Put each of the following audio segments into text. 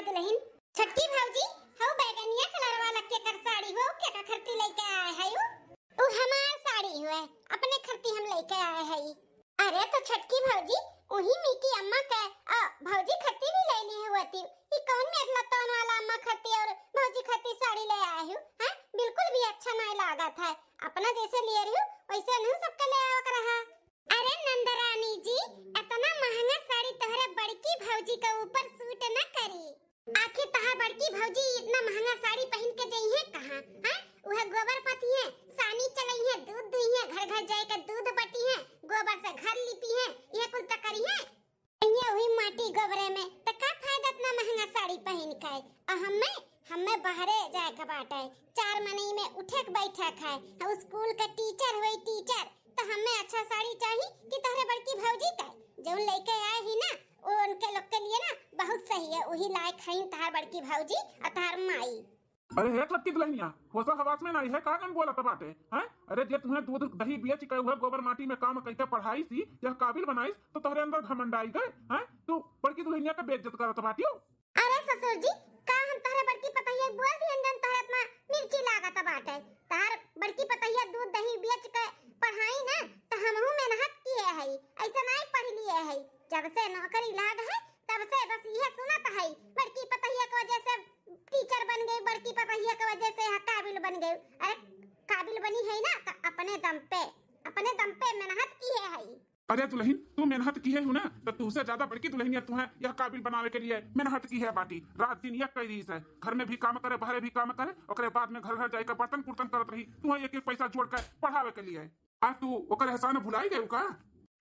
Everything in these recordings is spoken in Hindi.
दुल्हन छटकी भौजी हो बैगनिया कलर वाला के कर साड़ी हो के का खर्ती लेके आए है उ हमार साड़ी हुए अपने खर्ती हम लेके आए है। अरे तो छटकी भौजी वही मिकी अम्मा के भौजी खर्ती भी ले ली है होती ये कौन मेरला तौन वाला अम्मा खर्ती और भौजी खर्ती साड़ी ले आए हो हैं बिल्कुल भी अच्छा नहीं लगा था अपना जैसे ले रही हो वैसे नहीं सबके ले आवा कर रहा। अरे नंदरानी जी इतना महंगा साड़ी तोहरे बड़की भौजी के ऊपर सूट न करी आखिर तहार बड़की भौजी इतना महंगा साड़ी पहन के जई है कहां हैं वह गोबर पती है सानी चलई है दूध दुई है घर घर जाए के दूध बटी है गोबर से घर लिपी है ये कुल त करी है ये हुई माटी गोबरे में त का फायदा इतना महंगा साड़ी पहन के हमें बाहरे जाए के बाटे 4 महीने में उठे के बैठे खाए स्कूल का टीचर हुई टीचर तो हमें अच्छा साड़ी चाहिए कि तोहरे बड़की भौजी का जो लेके आए ही ना वो उनके लोग के लिए ना बहुत सही है वही लायक है तोहर बड़की भौजी और तोहर माई। अरे हे छटकी दुल्हनिया होसा हवास में नहीं है का कन बोलत बाटे हैं। अरे जे तुम्हें दूध दही बेच के हुए गोबर माटी में काम करके पढ़ाई सी या काबिल बनाई तो तोहरे अंदर घमंड आई गए हैं तू बड़की दुल्हनिया का बेइज्जत करत बाटियो। अरे ससुर जी का हम तोहरे बड़की पतैया बोल दी अंदर तोहरे इतना मिर्ची लागत बाटे तोहर बड़की पतैया दूध दही बेच के पढ़ाई ना तो हमहू मेहनत किए है ऐसा नहीं पढ़ लिए है जब से नौकरी लाग है तब से बस ये सुनत है बड़की पतैया की वजह से टीचर बन गई बड़की पतैया की वजह से काबिल बन गई। अरे काबिल बनी है ना तो अपने दम पे मेहनत की है। अरे दुल्हन तू मेहनत की है ना तो तुझसे ज्यादा बड़की दुल्हनिया तुम्हें यह काबिल बनावे के लिए मेहनत की है बाटी रात दिन यह करी है घर में भी काम करे बाहर भी काम करे और बाद में घर घर जाकर बर्तन कुर्तन करत रही तुम्हें एक पैसा जोड़ कर पढ़ावे के लिए आज तू ओकर एहसान भुलाई गई का।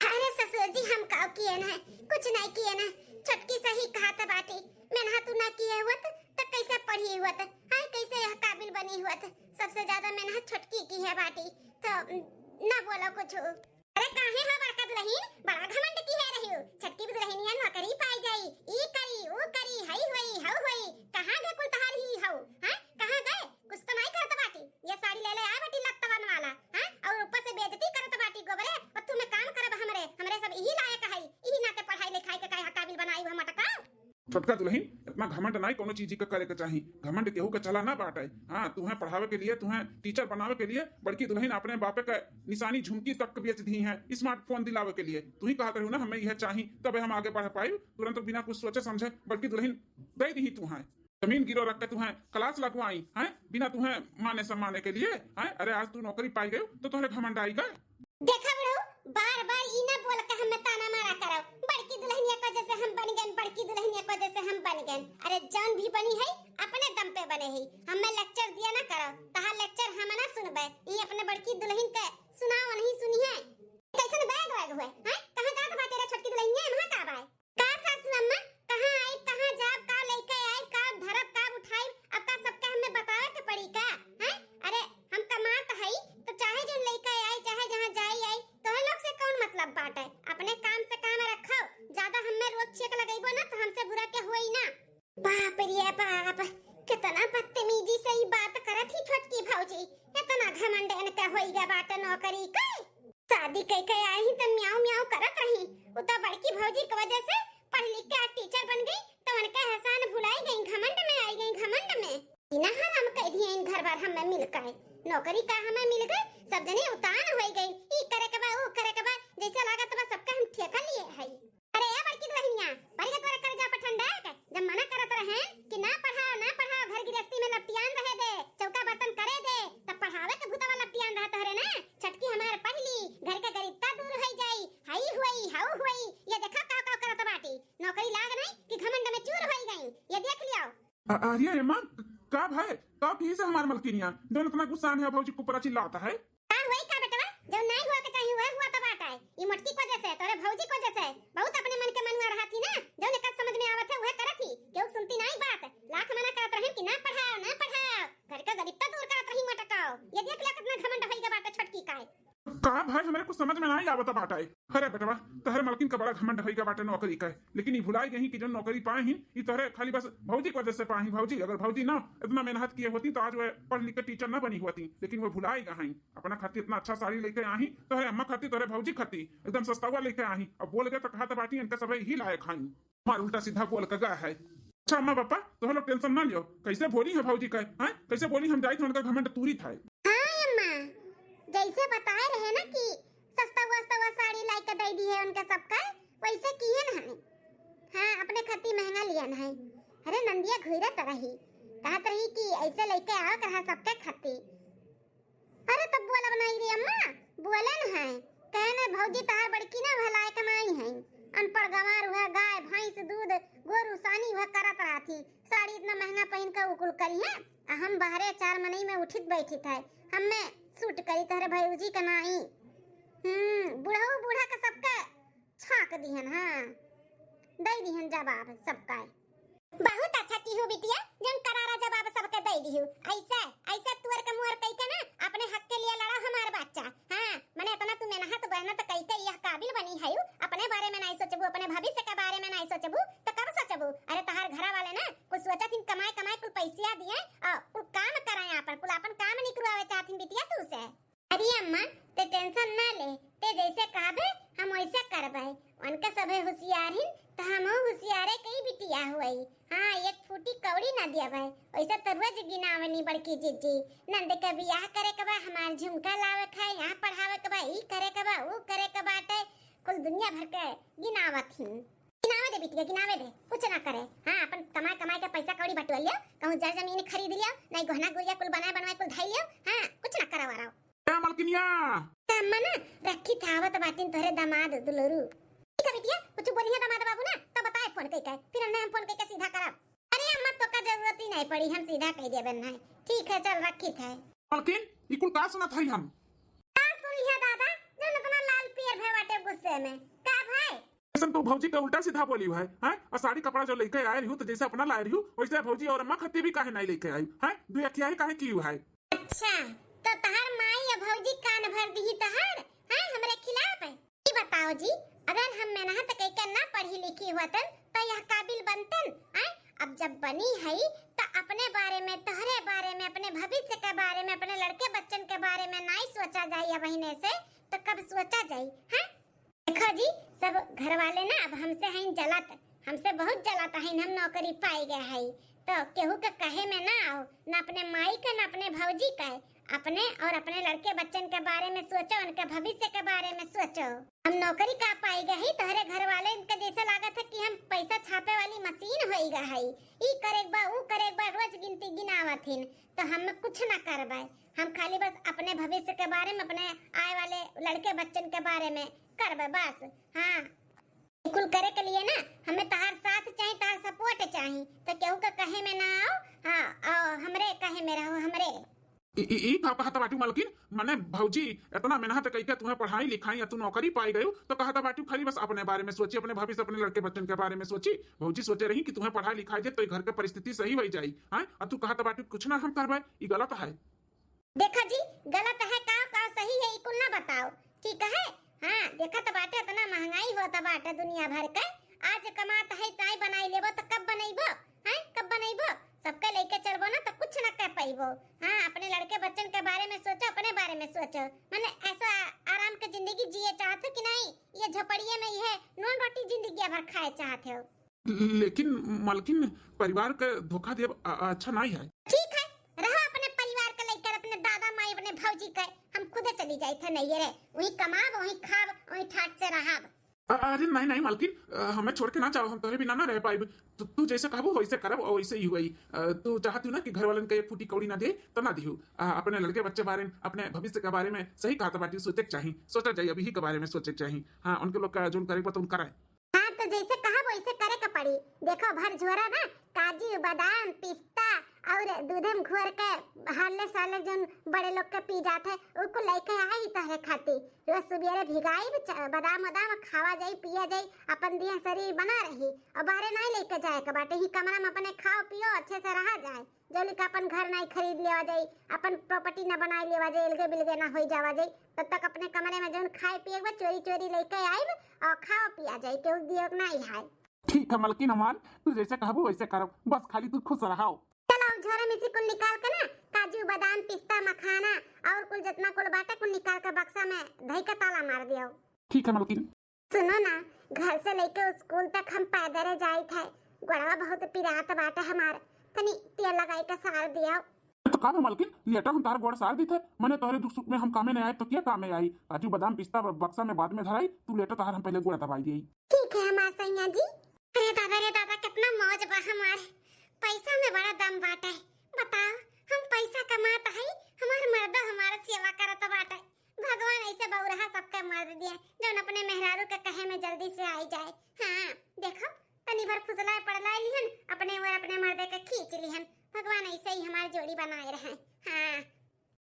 अरे ससुर जी हम का किए ना कुछ नहीं किए ना छटकी सही कहा था बाटी मेहनत ना किए हुआ तो कैसे पढ़ी हुआ था हां कैसे यह काबिल बनी हुआ था सबसे ज्यादा मेहनत छटकी की है बाटी तो ना बोलो कुछ। अरे काहे हो बड़का दुल्हन बड़ा घमंड की है रही हो छटकी भी दुल्हनिया नौकरी पाई जाई ई करी वो करी हई होई हाउ होई कहां गए कुल तहार ही हाउ हैं कहां गए कुछ तो नहीं करत बाटी ये साड़ी ले ले आ बेटी लत्तवन वाला हैं और ऊपर से बेइज्जती करत बाटी गोबरे और तू में काम करब हमरे सब यही लायक है यही नाते पढ़ाई लिखाई के काहे काबिल बनाई हम मटका। छोटका दुल्हन इतना घमंड नहीं कोनो चीज का करे के चाहिए घमंड केहू का चला ना बाटे। हाँ तुम्हें पढ़ावे के लिए तुम्हें टीचर बनावे के लिए बड़की दुल्हन अपने बापे का निशानी झुमकी तक बेच दी है स्मार्टफोन दिलावे के लिए तू ही कहा करू ना हमें यह चाहिए तब हम आगे बढ़ पाए तुरंत बिना कुछ सोचे समझे बड़की दुल्हन दे दी तुम्हें जमीन गिरो रख के तुम्हें क्लास लगवाई है बिना तुम्हें माने सम्माने के लिए है। अरे आज तू नौकरी पाई गई तो तुम्हारे घमंड आई गए। देखा बड़ो बार बार ई ना बोल के हमें ताना मारा करो बड़की दुल्हनिया को जैसे हम बन गए बड़की दुल्हनिया को जैसे हम बन गए। अरे जान भी बनी है अपने दम पे बने है हमें लेक्चर दिया ना करो तहां लेक्चर हम ना सुनबे ई अपने बड़की दुल्हन के सुनाओ नहीं सुनी है कैसे बैग बैग हुए हैं कहां जात बा तेरा छटकी दुल्हनिया वहां का बा का सासू अम्मा कहां आई कहां जाब का लेके आई का धरब का उठाई अब का सबके हमें बतावे के पड़ी का हैं। अरे हम कमात है तो चाहे जो लेके आई चाहे जहां जाई आई तो लोग से कौन मतलब बात है अपने काम से काम रखो ज्यादा हमें रोज चेक लगाइबो ना तो हमसे बुरा के होई ना। बाप रे बाप कितना बदतमीजी से ही बात करत ही छटकी भौजी इतना घमंड इनका होईगा बात नौकरी का शादी कई के आई ही तो म्याऊ म्याऊ करत रही उता बड़की भौजी की वजह से पढ़ लिख के टीचर बन गई तो उनका एहसान भुलाई गई घमंड में आई गई घमंड में इना हाल हम कह दिए इन घर बार हमें मिल गए नौकरी का हमें मिल गई सब जने उतान हो गई ई करे के बा ओ करे के बा जैसे लागत बा सबका हम ठेका लिए है। अरे ए बड़की दुल्हनिया परिगत वाला कर जा पर ठंडा है जब मना करत रहे कि ना पढ़ाओ घर गृहस्थी में लपटियान रहे दे चौका बर्तन करे दे तब पढ़ावे के भूता वाला लपटियान रहत हरे ना छटकी हमार पढ़ ली घर का गरीबता दूर हो जाई हई हुई हाउ हुई ये देखा का करत बाटी नौकरी लाग नहीं कि घमंड में चूर हो गई ये देख लियो। अरे अम्मा का भाई का भी से हमार मलकिनिया दोनों इतना गुस्सा है भौजी को ऊपर चिल्लाता है का होई का बेटा जो नहीं हुआ के चाहिए हुआ तो बात है ये मटकी को जैसे तोरे भौजी को जैसे बहुत अपने मन के मनुआ रहा थी ना जो ने समझ में आवत है वह करत थी क्यों सुनती नहीं बात लाख मना करत रहे कि ना पढ़ाओ घर का गरीबता दूर करत रही मटकाओ ये देख ले कितना घमंड होई के बात छटकी का भाई हमारे कुछ समझ में नहीं आवत बाटा है। अरे बेटवा तहरे मलकिन का बड़ा घमंड होई का बाटे नौकरी का लेकिन ये भुलाई गई कि जो नौकरी पाए ही ये तहरे खाली बस भौजी की वजह से पाए भौजी अगर भौजी ना इतना मेहनत किए होती तो आज वह पढ़ लिख के टीचर ना बनी होती लेकिन वो भुलाई गई अपना खाती इतना अच्छा साड़ी लेके आई तहरे अम्मा खाती तहरे भौजी खाती एकदम सस्ता हुआ लेके आई अब बोल गए तो कहा बाटी इनका सब ही लायक खाई हमारे उल्टा सीधा बोल के गया है अच्छा अम्मा पापा तो लोग टेंशन ना लियो, कैसे बोली है भौजी का, हैं कैसे बोली हम जाई थे उनका घमंड तूरी था। हाँ अम्मा, जैसे बताए रहे ना कि सस्ता हुआ साड़ी लाई के दे दी है उनका सबका, वैसे किए ना है। हाँ अपने खती महंगा लिया ना है। अरे नंदिया घुरा तरही कहत रही कि ऐसे लेके आओ कहा सबके खती। अरे तब बोला बनाई रे अम्मा, बोले न है कहने भौजी तार बड़की ना भलाई कमाई है, अनपढ़ गंवार हुआ गाय भैंस दूध गोरु सानी हुआ करत रही, साड़ी इतना महंगा पहन कर उकुल करी है। हम बाहरे 4 महीने में उठित बैठी थे, हमें सूट करी तहरे भौजी का नाई। बुढ़ऊ बूढ़ा का सबका छाक दिहन। हाँ दे दिहन जवाब सबका। बहुत अच्छा की हो बिटिया, जन करारा जवाब सबके दे दिहु। ऐसा ऐसा तुअर के मुअर कई के ना अपने हक के लिए लड़ा हमार बच्चा। हां मने इतना तू मेहनत बहना तो कई के यह काबिल बनी है, अपने बारे में नहीं सोचबू, अपने भविष्य के बारे में नहीं सोचबू तो कब सोचबू। अरे तहार घरा वाले ना कुछ सोचा थिन कमाई कमाई कुल पैसा दिए और कुल काम कराए, अपन काम नहीं करवावे चाहथिन बिटिया तू से। अरे अम्मा ते टेंशन ना ले, ते जैसे कहबे हम वैसे करबे। उनके सबे होशियार हिन त हमहु होशियारे कई बिटिया हुई। हां एक फूटी कौड़ी ना दिया भाई, वैसे तो रोज गिनावनी बड़की जीजी नंद के बियाह करे के बा, हमार झुमका लावे खाए, यहां पढ़ावे के बा, ई करे के बा, ऊ करे के बाटे, कुल दुनिया भर के गिनावत हिन। गिनावे दे बिटिया गिनावे दे, कुछ ना करे। हां अपन कमाई कमाई के पैसा कौड़ी बटोर लियो, कहूं जर जमीन खरीद लियो, नहीं गहना गुड़िया कुल बनाए बनवाए कुल धाई लियो। हां कुछ ना करवा रहा मलकिनिया अम्मा ना रखी थावत बाटिन तोरे दामाद दुलरू। ठीक है बिटिया कुछ बोली है दामाद बाबू ना तो बताए फोन कई के, फिर हम फोन कई के सीधा करब। अरे अम्मा तो का जरूरत ही नहीं पड़ी, हम सीधा कह देबे ना। ठीक है चल रखी थे। मलकिन ई कुल का सुनत है हम? का सुनी है दादा जन इतना लाल पियर भय बाटे गुस्से में का भाई? ऐसा तो भौजी का उल्टा सीधा बोली है, हैं और साड़ी कपड़ा जो लेके आए रही हो तो जैसे अपना लाए रही हो वैसे भौजी और अम्मा खत्ती भी काहे नहीं लेके आई, हैं दुई अखिया ही काहे की है। अच्छा तो तहार माई या भौजी कान भर दी तहार हैं हमरे खिलाफ? ई बताओ जी अगर हम मेहनत कई के ना पढ़ी लिखी होतन तो यह काबिल बनतन हैं? अब जब बनी है तो अपने बारे में तहरे बारे में अपने भविष्य के बारे में अपने लड़के बच्चन के बारे में नहीं सोचा जाए महीने से तो कब सोचा जाए हैं? देखो जी सब घर वाले ना अब हमसे हैं जलत, हमसे बहुत जलत है, हम नौकरी पाई गए है तो केहू के कहे में ना आओ, ना अपने माई का ना अपने भौजी का, अपने और अपने लड़के बच्चन के बारे में सोचो, उनके भविष्य के बारे में सोचो। हम नौकरी का पाई गए ही तोहरे घर वाले इनके जैसा लागत है कि हम पैसा छापे वाली मशीन होई गए है, ई करेक बा ऊ करेक बा रोज गिनती गिनावथिन तो हम कुछ ना करबे। हम खाली बस अपने भविष्य के बारे में अपने आए वाले लड़के बच्चन के बारे में करबे बस। हाँ कुल करे के लिए ना हमें तहार साथ चाहिए, तहार सपोर्ट चाहिए तो केहू का कहे में ना आओ। हाँ आओ हमरे कहे में रहो हमरे। ई का कहता बाटू मलकिन माने भौजी इतना मेहनत कई के तुम्हें पढ़ाई लिखाई या तू नौकरी पाई गयो तो कहता बाटू खाली बस अपने बारे में सोची, अपने भविष्य अपने लड़के बच्चन के बारे में सोची। भौजी सोचे रही कि तुम्हें पढ़ाई लिखाई दे तो घर के परिस्थिति सही हो जाई, हां और तू कहता बाटू कुछ ना हम करबे, ई गलत है। देखो जी गलत है का सही है ई कुल ना बताओ ठीक है। हाँ देखा तो बाटे इतना महंगाई होता बाटे दुनिया भर के, आज कमात है ताई बनाई लेबो तो कब बनैबो हैं? कब बनैबो? सबके लेके चलबो ना तो कुछ ना कर पाइबो। हाँ अपने लड़के बच्चन के बारे में सोचो, अपने बारे में सोचो। माने ऐसा आराम के जिंदगी जिए चाहते हो कि नहीं ये झोपड़िए में ये नॉन रोटी जिंदगी भर खाए चाहते हो? लेकिन मलकिन परिवार के धोखा देब अच्छा नहीं है। ठीक है रहो अपने परिवार के लेकर, अपने दादा माई अपने भौजी के, हम खुदे चली जाई थे नहीं रे, वही कमाब वही खाब वही ठाट से रहब। अरे नहीं नहीं मलकिन हमें छोड़ के ना जाओ, हम तोरे बिना ना रह पाइब। तू जैसे कहबो वैसे करब और वैसे ही हुई। तू चाहती हो ना कि घर वालन के एक फूटी कौड़ी ना दे तो ना दिहू। अपने लड़के बच्चे बारे में अपने भविष्य के बारे में सही कहा बाटी सोचे चाहिए, सोचा जाए अभी के बारे में सोचे चाहिए। हाँ उनके लोग का जो करे तो कराए। हाँ तो जैसे कहा वैसे करे का पड़ी। देखो भर झोरा ना काजू बादाम पिस्ता और दूधम घोर के हाले साले जो बड़े लोग के पी जाते उनको लेके आई तहरे खाती रोज सुबेरे भिगाई बादाम बादाम खावा जाई पिया जाई, अपन दिया शरीर बना रही और बाहर नहीं लेके जाए के बाटे ही कमरा में अपने खाओ पियो अच्छे से रहा जाए। जोली का अपन घर नहीं खरीद लेवा जाई, अपन प्रॉपर्टी ना बनाई लेवा जाई, अलगे बिलगे ना हो जावा जाई, तब तक अपने कमरे में जो खाए पिए चोरी चोरी लेके आई और खाओ पिया जाई, केहू दियो नहीं है। ठीक है मलकिन हमार तू जैसे कहबो वैसे करब, बस खाली तू खुश रहो। चलो झोरे में से कुल निकाल के ना काजू बादाम पिस्ता मखाना और कुल जितना कुल बाटे कुल निकाल के बक्सा में धई के ताला मार दियो। ठीक है मलकिन। सुनो ना घर से लेके स्कूल तक हम पैदल जाई थे, गोड़वा बहुत पिरात बाटे हमार, तनी तेल लगाई के सार दिया। तो का है मालकिन, लेटा हम तार गोड़ सार दी थे, मैंने तोहरे दुख सुख में हम कामे नहीं आए तो क्या कामे आई? काजू बादाम पिस्ता बक्सा में बाद में धराई, तू लेटा तार हम पहले गोड़ दबाई दी। ठीक है हमार सैया जी। अरे दादा कितना मौज बा हमार, पैसा में बड़ा दम बाटे। बताओ हम पैसा कमाता है, हमार मर्द हमारा सेवा करत बाटे। भगवान ऐसे बौरहा सबके मर्द दिए जौन अपने मेहरारू के कहे में जल्दी से आई जाए। हाँ देखो तनी भर फुसलाए पड़लाए लिहन, अपने और अपने मर्दे के खींच लिहन। भगवान ऐसे ही हमारी जोड़ी बनाए रहे। हाँ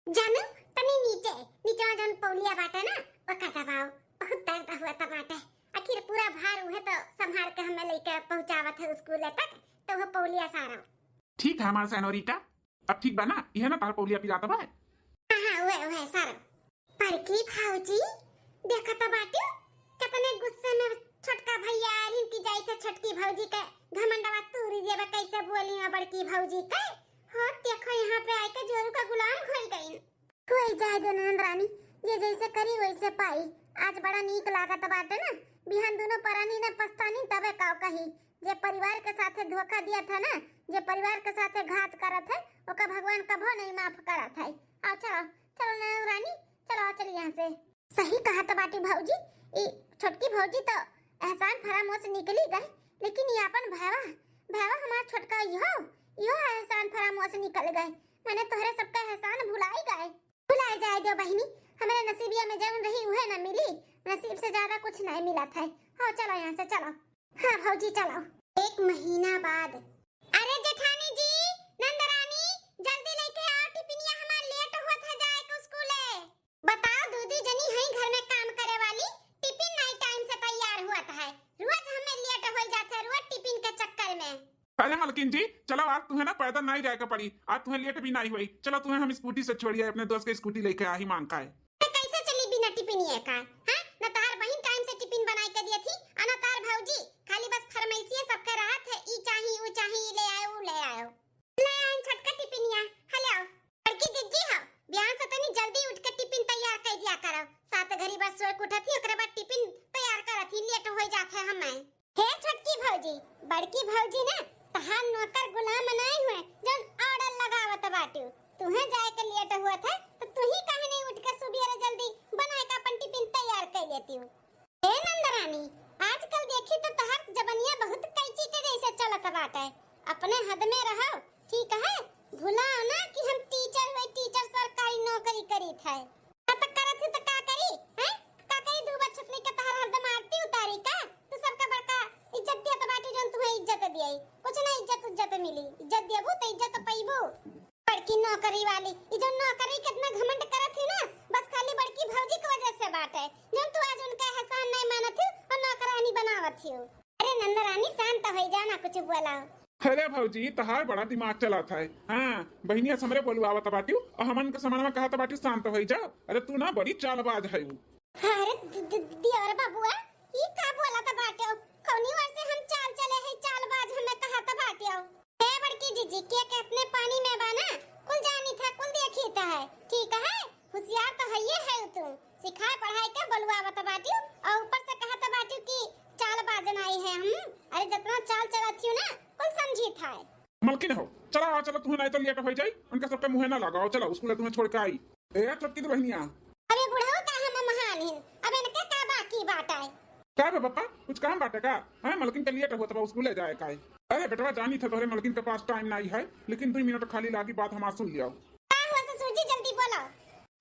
जानू तनी नीचे नीचे जौन पौलिया बाटे ना ओका दबाओ, बहुत दर्द हुआ था बाटे। आखिर पूरा भार हुए तो संभाल के हमें लेके पहुंचावत है स्कूल तक, तो वो पौलिया सारा। ठीक है हमारा सैनोरीटा, अब ठीक बा ना? यह ना तार पौलिया पिलाता बा। हाँ वह सारा। बड़की भाऊजी देखा तो बाटे कितने गुस्से में छोटका भैया इनकी जाई थे छोटकी भाऊजी के घमंडवा तूरी देबे कैसे बोली ना बड़की भाऊजी के। हो देखो यहाँ पे आके जोरू का गुलाम हो गई। कोई जाए दो नंदरानी, ये जैसे करी वैसे पाई। आज बड़ा नीक लागत बाटे ना, बिहान दोनों परानी ने पछतानी तबे काव कही। जे परिवार के साथे धोखा दिया था ना, जे परिवार के साथे घात करत है, ओका भगवान कभो नहीं माफ करत है। आओ चलो चलो नंदरानी, चलो चल यहाँ से। सही कहा तो बाटी भाऊजी, ये छोटकी भाऊजी तो एहसान फरामोश से निकली गए, लेकिन ये अपन भावा हमारा छोटका यो एहसान फरामोश से निकल गए। मैंने तोहरे सबका एहसान भुलाई गए। भुलाए जाए दो बहनी, हमारे नसीबिया में जौन रही वह न मिली, नसीब से ज्यादा कुछ नहीं मिला था। हाँ चलो यहाँ से चलो। हाँ भाऊजी चलो। 1 महीना बाद। अरे जेठानी जी, नंदरानी जल्दी लेके आओ, टिफिनिया हमार लेट होत है जाए के स्कूले। बताओ दूधी जनी है घर में काम करे वाली, टिफिन नहीं टाइम से तैयार हुआ है। रोज हमें लेट हो जाता है, रोज टिफिन के चक्कर में। अरे मालकिन जी चलो, आज तुम्हें ना पैदल नहीं जाएगा पड़ी, आज तुम्हें लेट भी नहीं हुई। चलो तुम्हें हम स्कूटी से छोड़िए, अपने दोस्त की स्कूटी लेके आ ही मांग का है। कैसे चली बिना टिफिनिए का? हां न तार बहन टाइम से टिफिन बनाई के दी थी, अन तार भौजी खाली बस फरमाइशी सबके राहत है, ई चाहिए वो चाहिए, ले आयो वो ले आयो। ले आइन छटका टिफिनिया हले आओ। बड़की जिज्जी हो, ब्याह से तनी जल्दी उठ के टिफिन तैयार कर दिया करो। सात घड़ी बस सोए के उठती, ओकरे बाद टिफिन तैयार करती, लेट हो जात है हमें। हे छोटकी भौजी, बड़की भौजी ना तहार नौकर गुलाम नहीं हुए जन ऑर्डर लगावत बाटू। तुहे जाए के लेट हुआ था तो तू ही काहे नहीं उठ के सुबेरे जल्दी बना के अपन टिफिन तैयार कर लेती हूं। हे नंदरानी, आजकल देखी तो तहार जबनिया बहुत कैची के जैसे चलत बाटे। अपने हद में रहो, ठीक है? भुलाओ ना कि हम टीचर हुए, टीचर सरकारी नौकरी करी थे। तब करत ही तो का करी हैं? का करी दू बच्चों के तहार हद मारती उतारी का? तू सबका बड़का इज्जत दिया तो बाटी जन तुम्हें इज्जत दिया, कुछ ना इज्जत मिली। इज्जत देबू तो इज्जत पाइबू। बड़की नौकरी वाली ई जो नौकरी कितना घमंड करत थी ना, बस खाली बड़की भौजी की वजह से बात है जब तू आज उनका एहसान नहीं मानत थी और नौकरानी बनावत थी। अरे नंदरानी शांत हो जा ना, कुछ बोला। अरे भौजी तहार बड़ा दिमाग चलाता है। हाँ बहनिया समरे बोलवावत बाटी और हमन के समानमा कहा तो बाटी शांत हो जा। अरे तू ना बड़ी चालबाज है। अरे दियोर बाबूआ, ई का बोला था बाटे? कौनी वर से हम चाल चले है चालबाज हमें कहा था बाटे? हे बड़की जीजी के अपने पानी में बाना कुल जानी था, कुल देखी था है, ठीक है? होशियार तो है ये है तू, सिखाए पढ़ाई के बलवावत बाटी और ऊपर से कहा था बाटी की चालबाज नहीं है हम। अरे जितना चाल चलाती हूं ना कुल समझी था। मलकिन हो चलो आ, चलो तुम्हें नहीं तो लेट हो जाई, उनका सबके मुंह ना लगाओ। चलो स्कूल तुम्हें छोड़ के आई। ए छोटकी तो बहनिया, अरे बुढ़ऊ का हम महान हैं, अब इनके का बाकी बात है? क्या बे पापा कुछ काम बाटे का? है मलकिन के लेट हो तब स्कूल जाए का है। अरे बेटवा जानी था तोहरे मलकिन के पास टाइम नहीं है, लेकिन 2 मिनट खाली लागी, बात हमार सुन लिया। का हुआ ससुर जी जल्दी बोलो।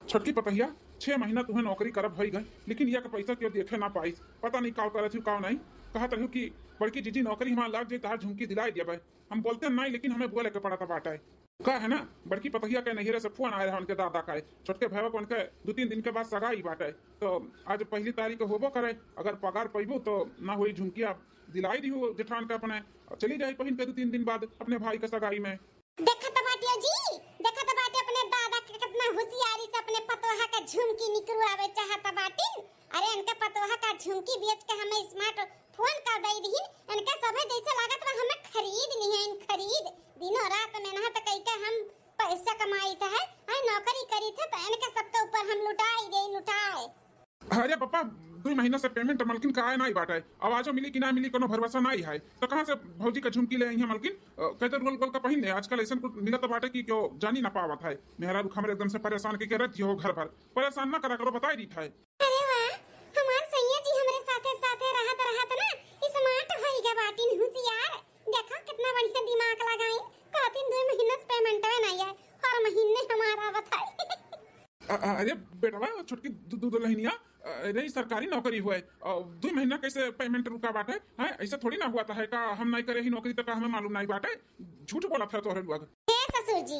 छोटकी पपैया 6 महीना तुम्हें नौकरी करब भई गई, लेकिन यह पैसा क्यों देखे ना पाई? पता नहीं का करत का नहीं। कहत रहू कि बड़की जीजी नौकरी हमार लाग जाए तहार झुमकी दिलाई दिया। हम बोलते नहीं, लेकिन हमें बोले के पड़ा था बाटा है का है ना। बड़की पपैया के नहिरे से फोन आया है उनके दादा का, छोटके भैया को उनके 2-3 दिन के बाद सगाई बाटे। तो आज 1 तारीख को होबो करे, अगर पगार पैबू तो ना हुई झुमकिया दिलाई दी हो जेठान का अपने, चली जाए पहिन के 2-3 दिन बाद अपने भाई के सगाई में। देखा तो बाटिया जी, देखा तो बाटी अपने दादा के कितना होशियारी से अपने पतोहा का झुमकी निकलवावे चाहता बाटी। अरे इनके पतोहा का झुमकी बेच के हमें स्मार्ट फोन कर दई दी। इनके सभे जैसे लागत बा हमें खरीद ली है, इन खरीद दिनों रात मेहनत कई के हम पैसा कमाई था है नौकरी करी थे, तो इनके सबके ऊपर हम लुटाई। अरे पापा 2 महीना से पेमेंट मलकिन का आए नहीं बाटे, आवाजो मिली कि ना मिली कोनो भरोसा नहीं है। तो कहां से भौजी का झुमकी ले आई है मलकिन? कहते रोल गोल का पहिन ले, आजकल ऐसा कुछ मिलत बाटे कि क्यों जानी ना पावत है। मेहरा रुख हमरे एकदम से परेशान के रहती हो घर भर, परेशान ना करा करो, बताई दी था। अरे वाह, हमार सैया जी हमरे साथे साथे रहत रहत ना स्मार्ट होई गए बाटिन, होशियार। देखो कितना बढ़िया दिमाग लगाई, कहतिन 2 महीना से पेमेंट नहीं है, हर महीने हमारा बताई। अरे बेटवा छोटकी दुल्हनिया, नहीं सरकारी नौकरी हुआ है, 2 महीना कैसे पेमेंट रुका बाटे है? ऐसा थोड़ी ना हुआ था है का हम नहीं करे ही नौकरी तो का हमें मालूम नहीं बाटे? झूठ बोला था तोहरे लोग। हे ससुर जी,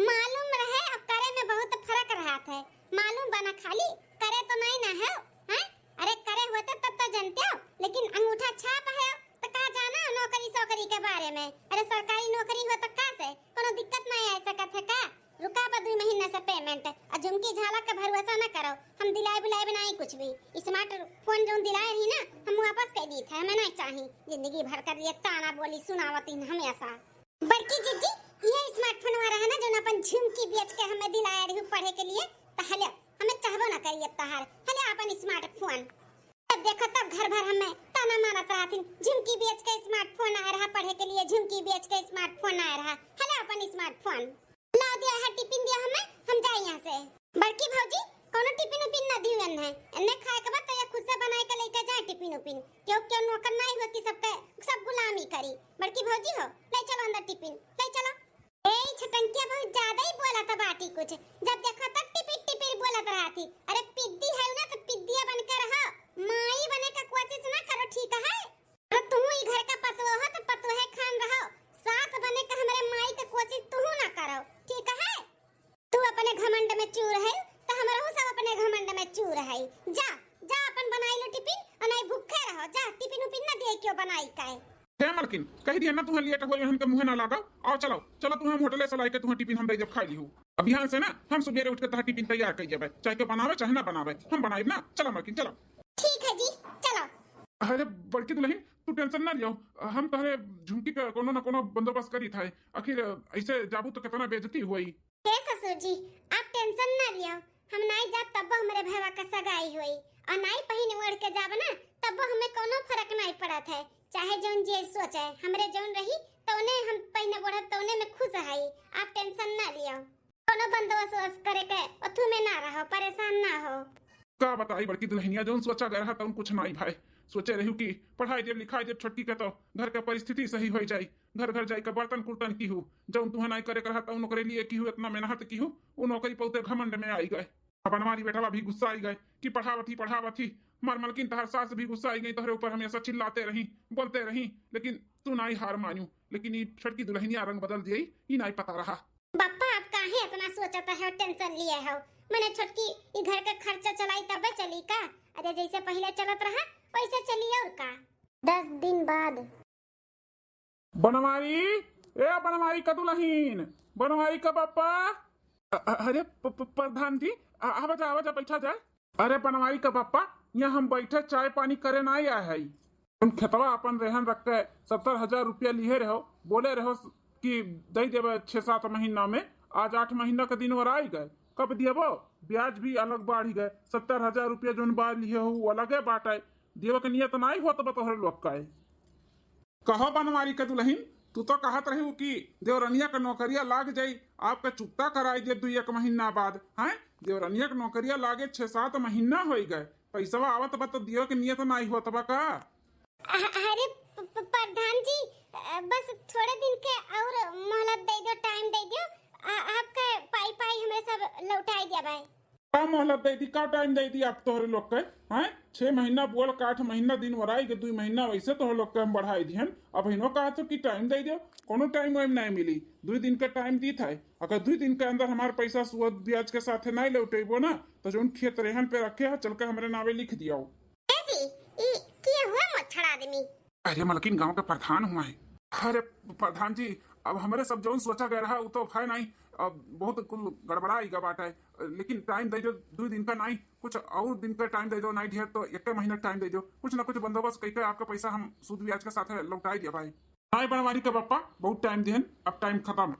मालूम रहे और करे में बहुत फर्क रहता है। मालूम बना खाली करे तो नहीं ना है, हैं? अरे करे होते तब तो जानते हो, लेकिन अंगूठा छाप है तो का जाना नौकरी सोकरी के बारे में। अरे सरकारी नौकरी हो तो का से कोनो दिक्कत नहीं है सकत है का? रुका बा 2 महीना से पेमेंट, और झुमकी झालक का भरोसा न करो। हम दिलाए बुलाए बनाई कुछ भी, स्मार्ट फोन जो दिलाए रही ना हम वापस कर दी थे, हमें नहीं चाहिए। जिंदगी भर कर ये ताना बोली सुनावती हमेशा। बड़की जीजी ये स्मार्टफोन वाला है ना जो अपन झुमकी बेच के हमें दिलाए रही पढ़े के लिए, तो हले हमें चाहबो ना करिए तहार हले अपन स्मार्टफोन। तब देखो तब घर भर हमें ताना मारत रहती, झुमकी बेच के स्मार्टफोन आ रहा पढ़े के लिए, झुमकी बेच के स्मार्टफोन आ रहा, हले अपन स्मार्टफोन ला दिया है। टिफिन दिया हमें, हम जाए यहाँ से। बड़की भौजी कोनो टिफिन उपिन न दियन है, एने खाए के बाद तो ये खुद से बनाए के लेके जाए टिफिन उपिन। क्यों क्यों नौकर नहीं होती सबके सब गुलामी करी। बड़की भौजी हो, ले चलो अंदर टिफिन ले चलो। ए छटंकिया बहुत ज्यादा ही बोला था बाटी कुछ, जब देखो तब टिपिट टिपिट बोलत रहती। अरे पिद्दी है ना तो पिद्दिया बनकर रहो, माई बने का कोशिश ना करो, ठीक है? अरे तुम ही घर का पतोह हो तो पतोहे खान रहो, सास बने का हमारे माई का कोशिश तू ना करो, ठीक है? तू अपने घमंड में चूर है तो हमारा सब अपने घमंड में चूर है। जा जा अपन बनाई लो टिफिन, और नहीं भूखे रहो। जा टिफिन उपिन ना दे क्यों बनाई का है? हे मलकिन कह दिया ना तुम्हें लेट हो हम के मुंह ना लगाओ। आओ चलो चलो, तुम्हें होटल से लाई के तुम्हें टिफिन हम दे जब खाई ली। अब यहाँ से ना हम सुबह उठ के तहां टिफिन तैयार कर जेबे, चाहे के बनावे चाहे ना बनावे हम बनाई ना। चलो मलकिन चलो। ठीक है जी चलो। अरे बड़की दुल्हन तू टेंशन ना लियो, हम तहरे झुमकी का कोनो ना कोनो बंदोबस्त करी था। आखिर ऐसे जाबू तो कितना बेइज्जती हुई। हे ससुर जी आप टेंशन ना लियो, हम नहीं जाब तब हमारे भैया का सगाई हुई, और नहीं पहिन ओढ़ के जाब ना तब हमें कोनो फर्क नहीं पड़त है। चाहे जौन जे सोचे हमरे जौन रही तौने हम पहिने ओढ़ब तौने में खुश है। आप टेंशन ना लियो, कोनो बंदोबस्त करे के ओथु में ना रहो, परेशान ना हो। का बताई बड़की दुल्हनिया जौन सोचा गया था कुछ नहीं भाई। सोचे रही कि पढ़ाई जब लिखाई जब छोटकी के तो घर के परिस्थिति सही हो जाए, घर घर जाए के बर्तन कुर्तन की हूँ जौन तुम्हें नहीं करे रहा था नौकरी लिए की हूँ, इतना मेहनत की हूँ, वो नौकरी पौते घमंड में आई गए। अब हमारी बेटा भी गुस्सा आई गए कि पढ़ावत ही मर मलकिन तहर सास भी गुस्सा आई गई, तोहरे ऊपर हमेशा चिल्लाते रही बोलते रही, लेकिन तू नहीं हार मानू। लेकिन ये छोटकी दुल्हनिया रंग बदल दिए, ये नहीं पता रहा। बापा आप काहे इतना सोचता है, टेंशन लिए हो? मैंने छोटकी ई घर का खर्चा चलाई तबे चली का? अरे जैसे पहले चलत रहा वैसे चली और का। 10 दिन बाद बनवारी ए बनवारी का दुल्हन, बनवारी का पापा। अरे प्रधान जी आवाज बैठा जाए। अरे बनवारी का पापा यहाँ हम बैठे चाय पानी करे ना आया है। तुम खेतवा अपन रेहन रख के 70,000 रुपया लिए रहो, बोले रहो कि दे देवे 6-7 महीना में। आज 8 महीना का दिन और आई गए, कब दिएबो? ब्याज भी अलग बढ़ गए, 70,000 रुपया जो बात लिए हो वो अलगे बात है। देव के नियत नहीं हो तो बतोहर लोग का कहो बनवारी के दुल्हन, तू तो कहत रही कि देवरनिया का नौकरिया लाग जाई, आपका चुकता कराई दे 2-1 महीना बाद हैं। देवरनिया का नौकरिया लागे 6-7 महीना हो गए, पैसा आवत बा तो दियो के नियत नहीं होत बा का? अरे प्रधान जी बस थोड़े दिन के और मोहलत दे दो, टाइम दे दो, आपका पाई पाई हमें सब लौटाई दिया भाई। का मोहलत दे दी, का टाइम दे दी आप तोहरे लोग के हैं? 6 महीना बोल के 8 महीना दिन वराई के 2 महीना वैसे तोहरे लोग के हम बढ़ाई दिहन। अब इनो कहा तो कि टाइम दे दियो, कोनो टाइम वाइम नहीं मिली। 2 दिन का टाइम दी था, अगर 2 दिन के अंदर हमारे पैसा सुद ब्याज के साथ नहीं लौटेबो ना तो जो खेत रेहन पे रखे है चल के हमारे नावे लिख दिया। अरे मलकिन गांव के प्रधान हुआ है। अरे प्रधान जी अब हमारे सब जो सोचा गया रहा वो तो है नहीं, अब बहुत कुल गड़बड़ाई गा बात है। लेकिन टाइम दे दो 2 दिन का नहीं, कुछ और दिन का टाइम दे दो, नहीं ढेर तो 1 महीना टाइम दे दो, कुछ ना कुछ बंदोबस्त करके आपका पैसा हम सूद ब्याज के साथ लौटाई दिया भाई। नहीं बनवारी के पापा बहुत टाइम दिहन, अब टाइम खत्म।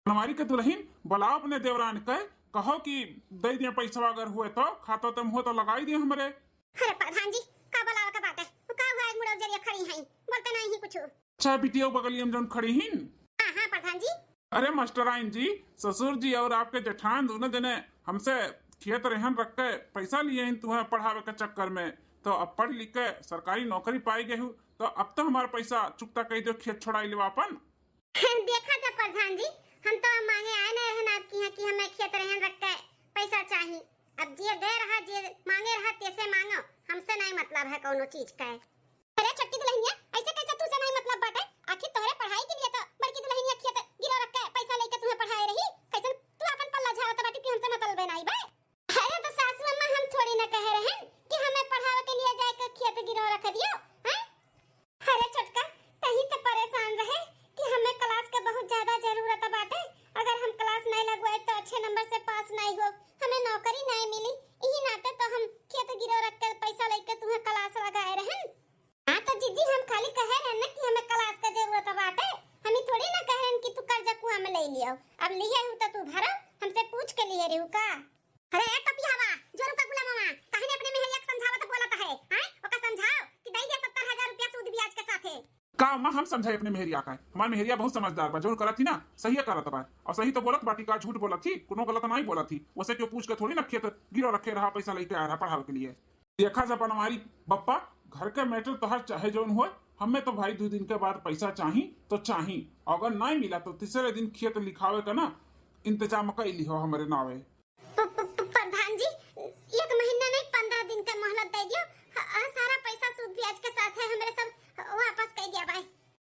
बनवारी के दुल्हन बुलाओ अपने देवरान के, कहो कि दे दिया पैसा, अगर हुए तो खाता तुम हो तो लगाई दिए हमारे। अरे प्रधान जी का बोलाव का बात है का हुआ मुड़ो जरिया खड़ी हैं बोलते नहीं ही कुछ। अच्छा बिटिया बगलिया में जौन खड़ी हिन। हां हां प्रधान जी। अरे मास्टराइन जी, ससुर जी और आपके जेठान दोनों जने हमसे खेत रेहन रख के पैसा लिए हैं तुम्हें पढ़ावे के चक्कर में। तो अब पढ़ लिख के सरकारी नौकरी पाई गए हो तो अब तो हमारा पैसा चुकता कही दो, खेत छोड़ाई ले अपन। देखा था प्रधान जी, हम तो मांगे आए नहीं रहन आपकी यहाँ कि हमें खेत रहन रख के पैसा चाहिए। अब जे दे रहा जे मांगे रहा तैसे मांगो, हमसे नहीं मतलब है कोनो चीज का। अरे छोटी दुल्हनिया ऐसे कैसे तुझसे नहीं मतलब बाटे? आखिर तोहरे पढ़ाई के लिए तो बड़की दुल्हनिया खेत गिरो रख के पैसा लेके तुम्हें पढ़ाए रही, कैसे तू अपन पल्ला झाड़त बाटी कि हमसे मतलब नहीं बे? अरे तो सासू अम्मा हम थोड़ी ना कह रहे हैं कि हमें पढ़ावे के लिए जाके खेत गिरो रख दियो हैं? अरे छोटका कहीं तो परेशान रहे कि हमें क्लास के बहुत ज्यादा जरूरत बाटे। अगर हम क्लास नहीं लगवाए तो अच्छे नंबर से पास नहीं हो, हमें नौकरी नहीं मिली, यही नाते तो हम खेत गिरो रख के पैसा लेके तुम्हें क्लास लगाए रहे। हां तो जीजी हम खाली कह रहे हैं ना कि हमें क्लास का जरूरत बाटे, हम थोड़ी ना कह रहे हैं कि तू कर्जा कुआं में ले लियो। अब लिए हूं तो तू भरो, हमसे पूछ के लिए रहू का? अरे ए टपियावा जोरू का गुलाम मामा कहने अपने में एक समझावत बोलत है हैं? ओका समझाओ कि दई दे 70,000 रुपया सूद ब्याज के साथे। का मां हम समझाए अपने मेहरिया का? हमार मेहरिया बहुत समझदार बा, जोर करत थी ना सही करत बा और सही तो बोलत बाटी का झूठ बोलत थी, कोनो गलत नहीं बोलत थी। वैसे क्यों पूछ के थोड़ी ना खेत गिरो रखे रहा पैसा लेके आ रहा पढ़ावे के लिए। देखा जब हमारी बप्पा घर के मैटर तो हर चाहे जोन हो, हमें तो भाई 2 दिन के बाद पैसा चाही तो चाही, अगर नहीं मिला तो तीसरे दिन खेत लिखावे का ना इंतजाम कर लिहो हमारे नावे। प्रधान जी 1 महीना नहीं 15 दिन का मोहलत दे दियो, सारा पैसा सूद ब्याज के साथ है हमारे सब वापस कर दिया भाई।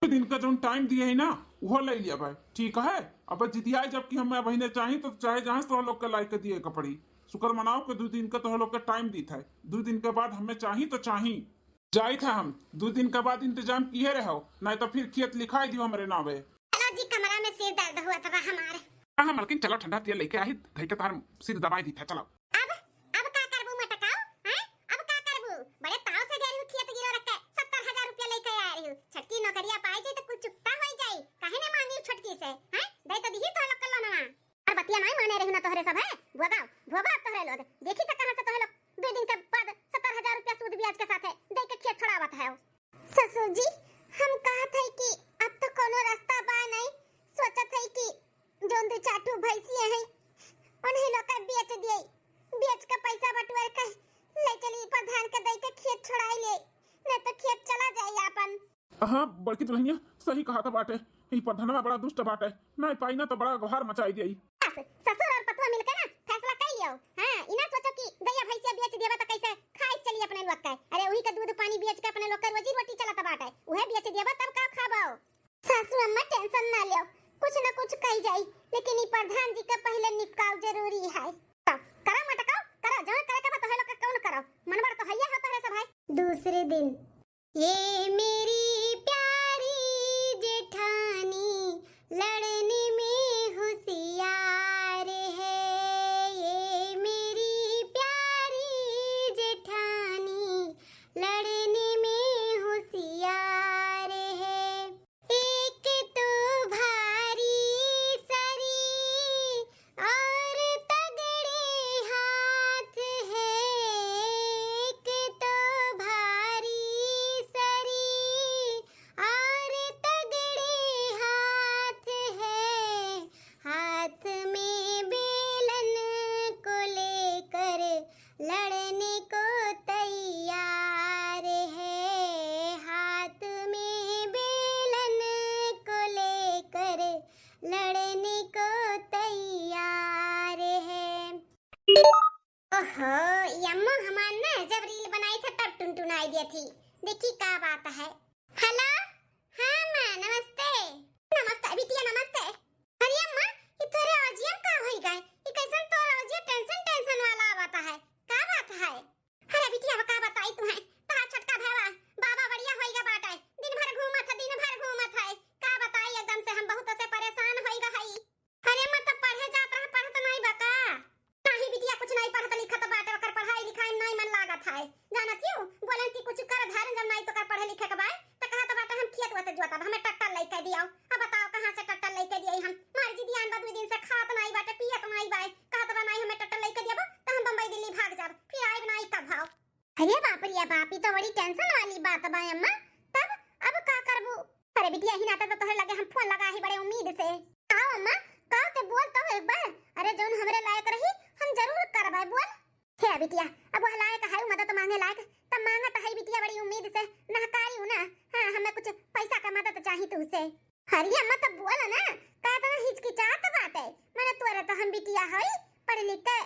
2 दिन का जो टाइम दिए है ना वो ले लिया भाई, ठीक है। अब जिदिया जबकि हमें महीने चाहिए तो चाहे जहां से तो लोग के लाइक दिए कपड़ी शुक्र मनाओ के 2 दिन का तो लोग का टाइम दी था। 2 दिन के बाद हमें चाहिए तो चाहिए जाई था, हम 2 दिन के बाद इंतजाम किए रहो, नहीं तो फिर खेत लिखाई दियो हमारे नावे। चलो जी कमरा में सिर दर्द हुआ था हमारे। हाँ मलकिन चलो ठंडा तेल लेके आई, धई के तार सिर दवाई दी था। चलो अब का करबू मटकाओ हैं? अब का करबू? बड़े ताव से गई खेत गिरो रख के 70,000 रुपया लेके आ रही हूं। छटकी नौकरिया पाई जाए तो कुछ चुकता हो जाए, काहे ने मांगी छटकी से हैं? दे तो दी तो लोग कल्लो ना और बतिया नहीं माने रही ना तोहरे सब है भोगा तोहरे लोग देखी तो कहां से तोहरे लोग 2 दिन के बाद 70,000 रुपया सूद ब्याज के साथ है दे के खेत छोड़ावत है। ससुर जी हम कहत है कि अब तो कोनो रास्ता बा नहीं, सोचत है कि जोन 2-4 भैंसियां हैं उन्हें लोग का बेच दिए, बेच के पैसा बटुआ के ले चली प्रधान के दे के खेत छोड़ाई ले, नहीं तो खेत चला जाए अपन। हाँ बड़की दुल्हनिया सही कहा था बाटे, ई प्रधानवा बड़ा दुष्ट बाटे, नहीं पाई ना तो बड़ा गुहार मचाई देई। ससुर और पतवा मिलकर ना फैसला कर लियो। हां इना सोचो कि गैया भैंसिया बेच देबा तो कैसे खाई चली अपने लोग का। अरे वही का दूध पानी बेच के अपने लोग का रोजी रोटी चलत बाटे, उहे बेच देबा तब का खाबो। सासू अम्मा टेंशन ना लियो, कुछ ना कुछ कही जाई, लेकिन ई प्रधान जी का पहले निपटाव जरूरी है। करो मटकाओ करो, जो करे के बा तोहे लोग का कौन करो, मनबड़ तो हैया हो तोहरे सब है। दूसरे दिन ये मेरी प्यारी जेठानी लड़ने में होशियार है, ये मेरी प्यारी जेठानी लड़ने में होशियार है। एक तो भारी सरी और तगड़े हाथ है, एक तो भारी सरी और तगड़े हाथ है, हाथ में बेलन को लेकर लड़ने को तैयार है, हाथ में बेलन को लेकर लड़ने को तैयार है। ओहो यम्मो हमार ना जब रील बनाई था तब टुनटुनाई दी थी, देखी का बात है। हेलो हाँ मां नमस्ते। नमस्ते बिटिया नमस्ते। अरे अम्मा ये तोरे अजियम का होई गए, ये कैसन तोर अजिया टेंशन वाला आवता है, का बात है? अरे बिटिया का बताई तुम्हें, तार छोटका भैया बाबा बढ़िया होई गा बाटे, दिन भर घूमत है, का बताई एकदम से हम बहुत से परेशान होई गा हई। अरे मत पढ़े जात रहा, पढ़त नहीं बका? नहीं बिटिया कुछ नहीं पढ़त लिखत बाटे, ओकर पढ़ाई लिखाई नहीं मन लागत है। जानत क्यों बोलन कि कुछ कर धारन जब नहीं तो कर पढ़े लिखे के बाय त कहा तो बाटे हम खेत वते जोतब, हमें ट्रैक्टर लेके दियो। अब बताओ कहां से ट्रैक्टर लेके दिए हम? मार जी ध्यान बा 2 दिन से खात नहीं बाटे पियत नहीं बाय, कहत बा नहीं हमें ट्रैक्टर लेके दियो तो हम बम्बई दिल्ली भाग जाब, फिर आइब नहीं कब भाव। अरे बाप रे बाप, ई तो बड़ी टेंशन वाली बात बा अम्मा। तब अब का करबू? अरे बिटिया ही नाता तो तोहरे लगे हम फोन लगा ही बड़े उम्मीद से। आओ अम्मा, का ते बोल तो एक बार। अरे जोन हमरे लायक रही हम जरूर करबै, बोल। हे बिटिया, अब वह लायक है मदद मांगे लायक तब मांगत है बिटिया बड़ी उम्मीद से। नहकारी हूं ना। हां, हमें कुछ पैसा का मदद चाहिए तुझसे। अरे अम्मा तब बोल ना, का तो हिचकिचात बात है। माने तोरे तो हम बिटिया हई, पढ़ लिख के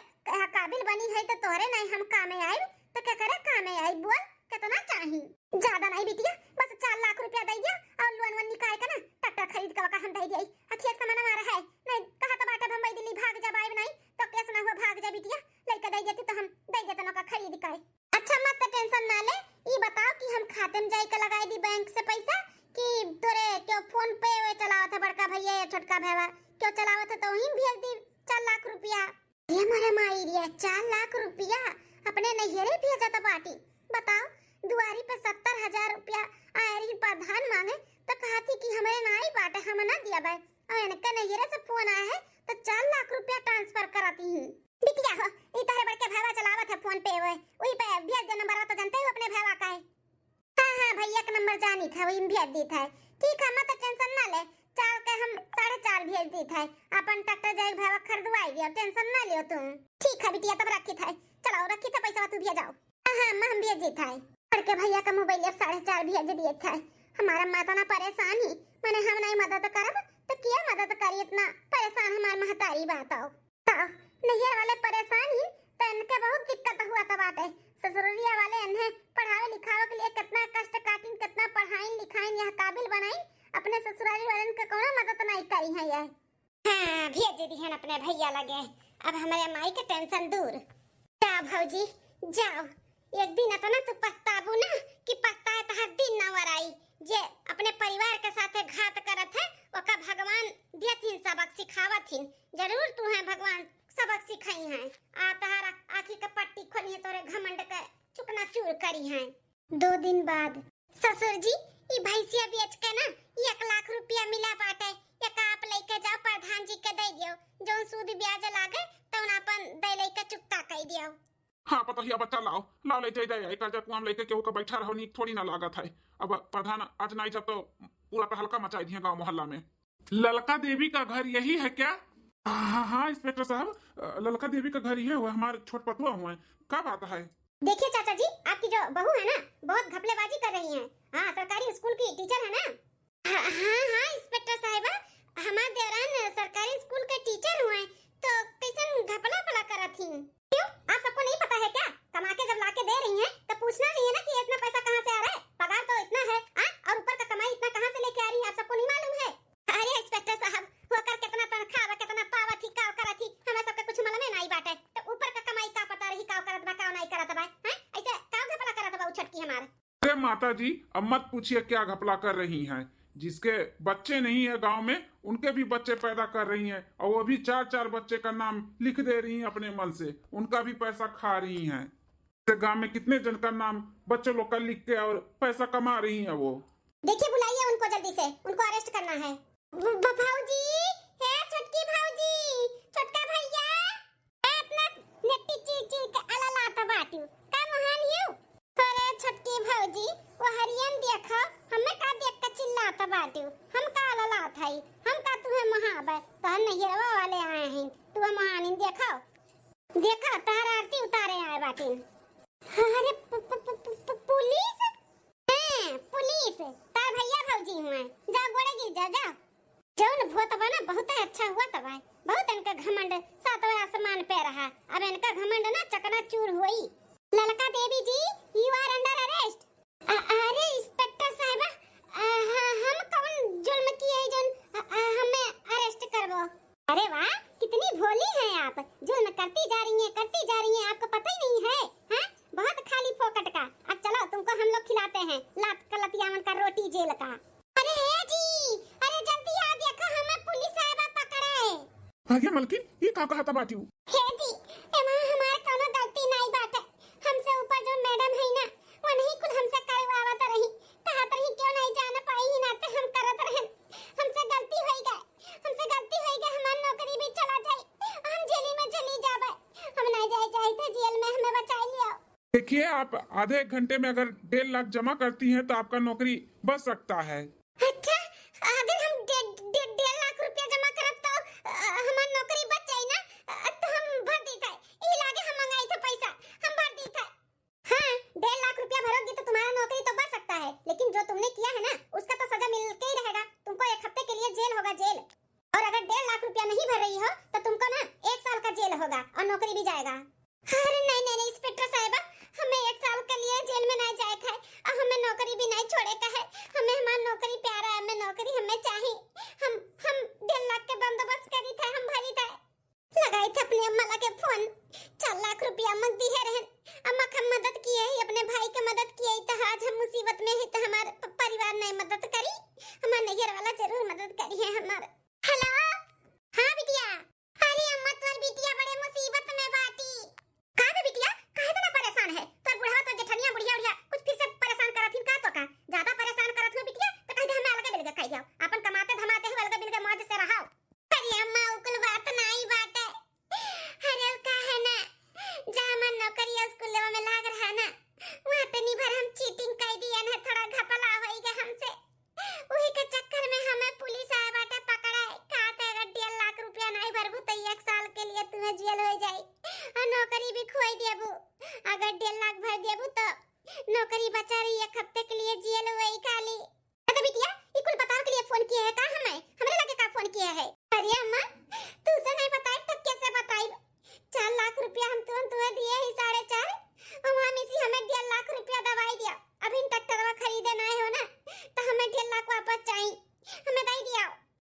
काबिल बनी है तो तोरे नहीं हम कामे आए तो क्या करे कामे आई, बोल कितना चाहिए? ज्यादा नहीं बिटिया, बस 4 लाख रुपया दे दिया और लोन वन निकाल के ना ट्रैक्टर खरीद के हम दे दिए। अखियत का मना मारा है नहीं, कहा तो बाटा बम्बई दिल्ली भाग जा बाइब नहीं तो कैसे ना हुआ भाग जा बिटिया। लेके दे देती तो हम दे देते ना का खरीद के। अच्छा मत टेंशन ना ले, ई बताओ कि हम खाते में जाई के लगाई दी बैंक से पैसा कि तोरे क्यों फोन पे वे चलावत है बड़का भैया या छोटका भैया क्यों चलावत है तो ही भेज दी 4 लाख रुपया। ये मारे माई रे 4 लाख रुपया अपने नैहरे भेजा तो बाटी। बताओ दुआरी पे 70,000 रुपया आयरी प्रधान मांगे तो कहती कि हमारे नाई बाटे हम ना दिया भाई, और इनके नैहरे से फोन आया है तो 4 लाख रुपया ट्रांसफर कराती हूं। बिटिया हो ई तारे बड़के भैया चलावत है फोन पे, वही पे भेज दे नंबर तो जानते हो अपने भैया का है। हां भैया का नंबर जानी था, वही भेज दी था। ठीक है मत टेंशन ना ले, चाल के हम 4.5 भेज दी था। अपन ट्रैक्टर जाए भैया खरीदवाई दियो, टेंशन ना लियो तुम। ठीक है बिटिया तब रखी था, चलो रखी था पैसा तू भेजाओ। हां मैं हम भेज दी था, बड़के भैया का मोबाइल 4.5 भेज दिए था। हमारा माता ना परेशानी माने हम नहीं मदद करब तो किया मदद करी, इतना परेशान हमार महतारी बात आओ तो नैहर वाले परेशान ही तो इनके बहुत दिक्कत हुआ था बाटे। ससुरिया वाले इन्हें पढ़ावे लिखावे के लिए कितना कष्ट काटिन, कितना पढ़ाई लिखाई यह काबिल बनाई, अपने ससुराली वाले के कोनो मदद नहीं करी है ये। हां भेज दी है अपने भैया लगे, अब हमारे माई के टेंशन दूर। जा भौजी जाओ, एक दिन अपना तू पछताबू ना कि पछताए तो हर दिन ना वराई। जे अपने परिवार के साथे घात करत है ओका भगवान देथिन सबक सिखावथिन, जरूर तू है भगवान सबक सिखाई है। आ तहारा आखी का पट्टी खोली है तोरे घमंड के चुकना चूर करी है। 2 दिन बाद ससुर जी ई भैंसिया बेच के ना 1 लाख रुपया मिला बाटे, एक आप लेके जाओ प्रधान जी के दे दियो, जोन सूद ब्याज लागे तौन अपन दे लेके चुकता कई दियो। हाँ पता ही, अब बच्चा लाओ लाओ ले जाए कर्जा कुआं लेके केहू का बैठा रहो नीक थोड़ी ना लागत है। अब प्रधान आज नहीं जब तो पूरा पे हल्का मचाई दिए गांव मोहल्ला में। ललका देवी का घर यही है क्या? हाँ इंस्पेक्टर साहब, ललका देवी का घर ही है, वो हमारे छोट पतुआ हुए। क्या बात है? देखिए चाचा जी, आपकी जो बहू है ना बहुत घपलेबाजी कर रही है। हाँ सरकारी स्कूल की टीचर है ना। हाँ इंस्पेक्टर साहिबा, हमारे देवरान सरकारी स्कूल के टीचर हुए तो कैसन घपला फला करत थी। क्यों आप सबको नहीं पता है क्या? कमा के जब लाके दे रही हैं तो पूछना चाहिए ना कि इतना पैसा कहाँ से आ रहा है, पगार तो इतना है और ऊपर का कमाई इतना कहाँ से लेके आ रही है, आप सबको नहीं मालूम है? अरे इंस्पेक्टर साहब होकर कितना तनख्वाह कितना पावत ही का करत ही हमें सबके कुछ मालूम है नहीं बाटे, तो ऊपर का कमाई का पता रही का करत बा का नहीं करत बा हैं, ऐसे का घपला करत बा उछट की हमारे। अरे माता जी अब मत पूछिए क्या घपला कर रही हैं। जिसके बच्चे नहीं है गांव में उनके भी बच्चे पैदा कर रही हैं और वो भी 4-4 बच्चे का नाम लिख दे रही हैं अपने मन से, उनका भी पैसा खा रही हैं। गांव में कितने जन का नाम बच्चों लोग का लिख के और पैसा कमा रही हैं वो। देखिए बुलाइए उनको जल्दी से, उनको अरेस्ट करना है। भाऊजी है छोटकी भाऊजी, छोटका भैया इतना नेटी चीची के अललाता बाटू का महान हियो। अरे छोटकी भाऊजी वो हरियन देखो हमें का देख के चिल्लाता बाटू, हम का अललात हई, हम का तुम्हें महाबे तो नैहरवा वाले आए हैं, तू महानी देखो देखो तारा आरती उतारे आए बाटिन। अरे पुलिस है, पुलिस तार भैया भौजी हुए, जाओ गोड़े गिर जाओ जाओ। जौन भूत बना बहुत अच्छा हुआ तब है, बहुत इनका घमंड सातवें आसमान पे रहा, अब इनका घमंड ना चकना चूर हुई। ललका देवी जी यू आर अंडर अरेस्ट। अरे इंस्पेक्टर साहिबा हम कौन जुल्म किए जोन हमें अरेस्ट करबो? अरे वाह कितनी भोली हैं आप, जुल्म करती जा रही हैं आपको पता ही नहीं है। हैं बहुत खाली फोकट का। अब चलो तुमको हम लोग खिलाते हैं लात कलतियावन का रोटी जेल का। अरे जी अरे जल्दी आ देखो हमें पुलिस साहब पकड़े। आगे मलकिन ये का कहता बाटू? हे जी एमा हमार कोनो गलती नहीं बाटे, हमसे ऊपर जो मैडम है ना वो नहीं कुछ हमसे करवावत रही, कहत रही क्यों नहीं जान पाई ही ना तो हम करत रहे, हमसे गलती होई गए हमार नौकरी भी चला जाए, हम जेल में चली जाबे, हम नहीं जाए तो जेल में हमें बचा लियो। देखिए, आप आधे एक घंटे में अगर 1.5 लाख जमा करती हैं तो आपका नौकरी बच सकता है। अच्छा, अगर हम 1.5 लाख रुपया जमा करब तो हमार नौकरी बच जाई ना? तो हम भर दी था, ई लागे हम मंगाई था पैसा, हम भर दी था। हाँ, 1.5 लाख रुपया भरोगी तो तुम्हारा नौकरी तो बच सकता है, लेकिन जो तुमने किया है ना उसका तो सजा मिल के ही रहेगा। तुमको 1 हफ्ते के लिए जेल होगा, जेल। और अगर 1.5 लाख रुपया नहीं भर रही हो तो तुमको ना 1 साल का जेल होगा और नौकरी भी जाएगा। अरे नहीं नहीं नहीं इंस्पेक्टर साहिबा, हमें 1 साल के लिए जेल में नहीं जाए है और हमें नौकरी भी नहीं छोड़े का है। हमें हमार नौकरी प्यारा है, हमें नौकरी हमें चाहिए। हम 1.5 लाख के बंदोबस्त करी था, हम भरी था। लगाई थे अपनी अम्मा लगे फोन, 4 लाख रुपया मग दी है रहन। अम्मा का मदद किए ही, अपने भाई के मदद किए ही, तो आज हम मुसीबत में है तो हमारे परिवार ने मदद करी। हमार नैयर वाला जरूर मदद करी है हमार। हेलो, हाँ बिटिया। अरे अम्मा तोर बिटिया बड़े मुसीबत में बाटी। का बे बिटिया, काहे इतना परेशान है? तोर बुढ़वा तो जेठनिया बुढ़िया उढ़िया कुछ फिर से परेशान करत हिन का? तो का ज्यादा परेशान करत हो बिटिया तो कह दे हमें अलग बिलगे खाई जाओ, अपन कमाते धमाते हुए अलग बिलगे मौज से रहो। अरे अम्मा उकुल बात नहीं बाटे। अरे का है ना, जहां मन नौकरी स्कूल में लाग रहा ना, वहां तनी भर हम चीटिंग कर दिए ना, थोड़ा घपला होइगा हमसे। वही के चक्कर में हमें पुलिस आए बाटे पकड़ा है। कहते अगर 1.5 लाख रुपया नहीं भरबू तो 1 साल के लिए तुम्हें जेल हो जाई और नौकरी भी खोई देबू। अगर 1.5 लाख भर देबू तो नौकरी बचा रही 1 हफ्ते के लिए जेल हुई खाली। तो बिटिया ये कुल बताओ के लिए फोन किए है का? हमें हमरे लगे का फोन किया है? अरे अम्मा तू से नहीं बताई तो कैसे बताई? 4 लाख रुपया हम तुम्हें दिए ही 4.5, और वहां मिसी हमें 1.5 लाख रुपया दवाई दिया। अभी ट्रैक्टरवा खरीदे नहीं हो ना तो हमें 1.5 लाख वापस चाहिए, हमें दे दिया।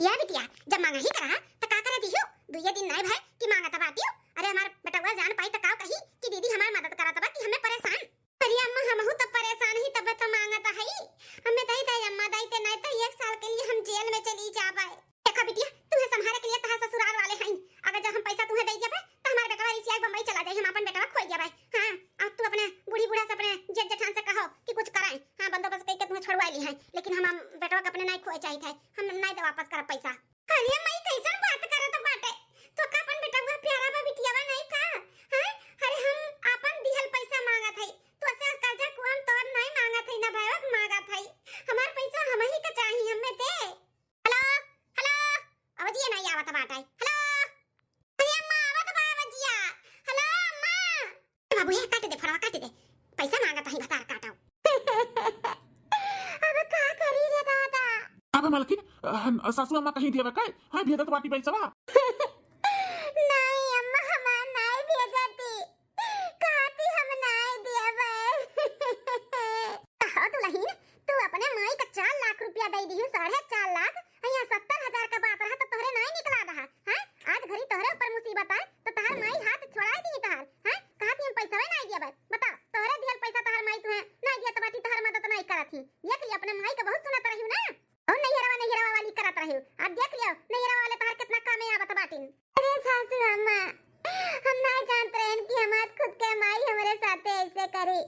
या बिटिया जब मांगा ही करा तो का करे दियो? 2 दिन नहीं भाई कि मांगा तब आती हो। अरे हमार बेटवा जान पाई तो का कही कि दीदी हमार मदद करा तब कि हमें परेशान। अरे अम्मा हमहु तो परेशान ही तब तो मांगा था ही, हमें दई दई अम्मा दई ते नहीं तो 1 साल के लिए हम जेल में चली जाबे। देखा बिटिया तुम्हें संभाले के लिए तहां ससुराल वाले हैं, अगर जब हम पैसा तुम्हें दे देबे तो हमार बेटवा रिसिया बम्बई चला जाए, हम अपन बेटवा खोई जाबे। हां अब तू अपने बूढ़ी बूढ़ा से अपने जेठ जेठान से कहो कि कुछ कराएं। हां बंदोबस्त कई के तुम्हें छोड़वा ली है, लेकिन हम बेटवा के अपने नहीं खोए चाहिए थे, हम नहीं दे वापस कर पैसा। अरे मई कैसन बात करत बाटे? तो का अपन बेटवा प्यारा बा बिटियावा नहीं का? हां अरे हम अपन दिहल पैसा मांगा थे, तो से कर्जा को हम तोर नहीं मांगा थे ना भाई मांगा थे। हमार पैसा हम ही का चाहिए, हमें दे। हेलो हेलो अवजिया नहीं आवत बाटे। हेलो अरे अम्मा आवत बा अवजिया। हेलो अम्मा बाबू ये काट दे, फरवा काट दे, पैसा मांगा था ही बता काटाओ। अब का करी रे दादा? अबे मलकिन, सासू अम्मा कहीं दिया का? हां भेजत बाटी पैसा। नहीं अम्मा हमार नहीं भेजती, कहती हम नहीं देबे। हो दुल्हन तू अपने माई का 4 लाख रुपया दे दी, 4.5 लाख, यहाँ 70,000 का बात रहा तो तोहरे नहीं निकला रहा। हां आज घरी तोहरे ऊपर मुसीबत आए तो तहार माई हाथ छोड़ा दी तहार। हां कहती हम पैसा नहीं देबे, बता तोहरे दिहल पैसा तहार माई तुम्हें नहीं दिया तो बाटी तहार मदद नहीं करत ही। देख लिया अपने माई का बहुत सुनत रही ना, और नैहरवा वाली करत रही। अब देख लियो नैहरवा वाले तहार कितना कामे आवत बाटिन। अरे सासू अम्मा हम नहीं जानते रहन कि हमार खुद के माई हमारे साथे ऐसे करे।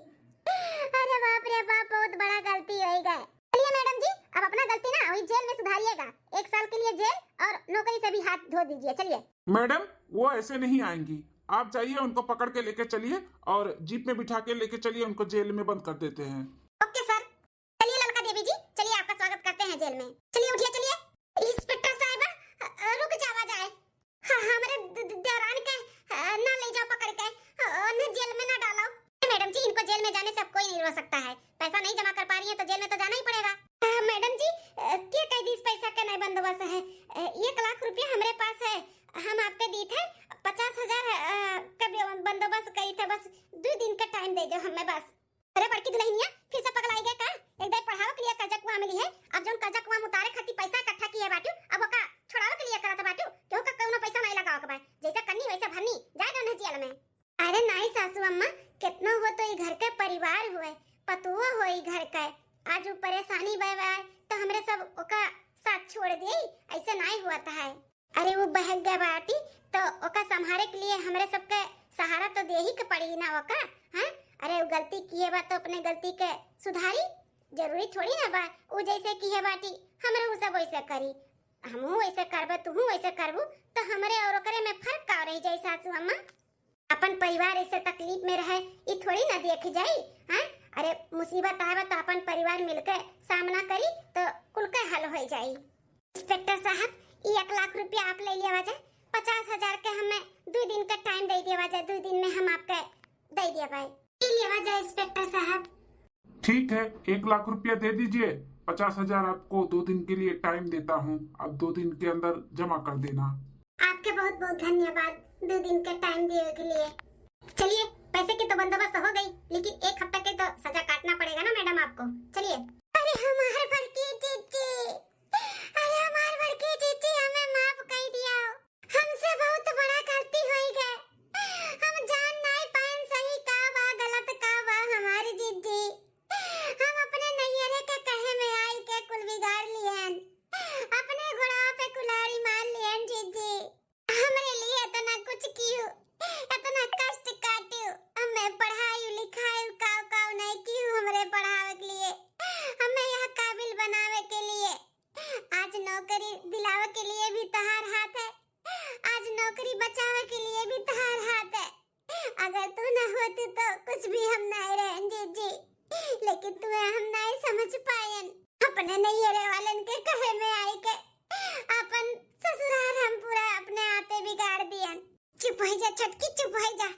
अरे बाप रे बाप बहुत बड़ा गलती हो गई। चलिए मैडम जी अब अपना गलती ना वही जेल में सुधारिएगा, 1 साल के लिए जेल और नौकरी से भी हाथ धो दीजिए। चलिए मैडम वो ऐसे नहीं आएंगी, आप जाइए उनको पकड़ के लेके चलिए और जीप में बिठा के लेके चलिए, उनको जेल में बंद कर देते हैं। Okay sir. चलिए ललका देवी जी, चलिए आपका स्वागत करते हैं जेल में। चलिए उठिए चलिए। इंस्पेक्टर साहिबा रुक जावा जाए, हमारे देवरान के ना ले जाओ पकड़ के, ना जेल में ना डालो। मैडम जी इनको जेल में जाने से अब कोई नहीं रोक सकता है, पैसा नहीं जमा कर पा रही है तो जेल में तो जाना ही पड़ेगा। मैडम जी क्या कह दी इस पैसा का नहीं बंदोबस्त है? 1 लाख रुपया हमारे पास है, हम आपके दी थे 50,000 का बंदोबस्त करी थे, बस 2 दिन का टाइम दे दो हमें बस। अरे बड़की दुल्हनिया फिर से पगलाई गए का? एक दे पढ़ाओ के लिए कर्जा कुआं मिली है, अब जोन कर्जा कुआं उतारे खातिर पैसा इकट्ठा किए बाटू, अब ओका छुड़ावे के लिए करत बाटू, केहू का कोनो पैसा नहीं लगाओ के बा, जैसा करनी वैसा भरनी, जाए दो न जेल में। अरे नहीं सासू अम्मा कितना हो तो ये घर का परिवार हुए, पतुआ होई घर का, आज वो परेशानी बे तो हमरे सब ओका साथ छोड़ दिए, ऐसा नहीं हुआ था है। अरे वो बहक गए बाटी तो ओका संभाले के लिए हमरे सबके सहारा तो दे ही के पड़ी ना ओका। हां अरे वो गलती किए बा तो अपने गलती के सुधारी, जरूरी थोड़ी ना बा वो जैसे किए बाटी हमरे वो सब वैसे करी, हमहू वैसे करबे तुहू वैसे करबू तो हमरे और ओकरे में फर्क का रही जाई सासू अम्मा। अपन परिवार ऐसे तकलीफ में रहे ये थोड़ी ना देख जाई। हाँ, अरे मुसीबत आवे तो अपन परिवार मिलकर सामना करी तो कुल का हल हो जाई। इंस्पेक्टर साहब, 1 लाख रुपया आप ले लिया वजह, 50,000 के हमें 2 दिन का टाइम दे दिया वजह, 2 दिन में हम आपके दे दिया भाई। लिया वजह इंस्पेक्टर साहब। ठीक है, 1 लाख रुपया दे दीजिए। 50,000 आपको 2 दिन के लिए टाइम देता हूँ, आप 2 दिन के अंदर जमा कर देना। आपके बहुत बहुत धन्यवाद 2 दिन का टाइम दिए के लिए। चलिए, पैसे की तो बंदोबस्त हो गई, लेकिन 1 हफ्ते के तो सजा काटना पड़ेगा ना मैडम आपको। चलिए। अरे हमारे बड़की जीजी, अरे हमारे बड़की जीजी, हमें माफ कर दिया। हमसे बहुत बड़ा गलती हो गई। हम जान नहीं पाए सही का बा गलत का बा हमारी जीजी। हम अपने नैयरे के कहे में आई के कुल बिगाड़ लियन, अपने घोड़ा पे कुल्हाड़ी मार लियन जीजी। हमरे लिए इतना कुछ कियो, इतना कष्ट काटियो, हमें पढ़ाई लिखाई काव काव नहीं कियो हमरे पढ़ावे के लिए, हमें यह काबिल बनावे के लिए। आज नौकरी दिलावे के लिए भी तहार हाथ है, आज नौकरी बचावे के लिए भी तहार हाथ है। अगर तू न होती तो कुछ भी हम नहीं रहें जीजी, लेकिन तुम्हें हम नहीं समझ पायन। अपने नैयरे वालन के कहे में आई के अपन ससुराल हम पूरा अपने आते बिगाड़ दियन। चुप हो जा छटकी, चुप हो जा,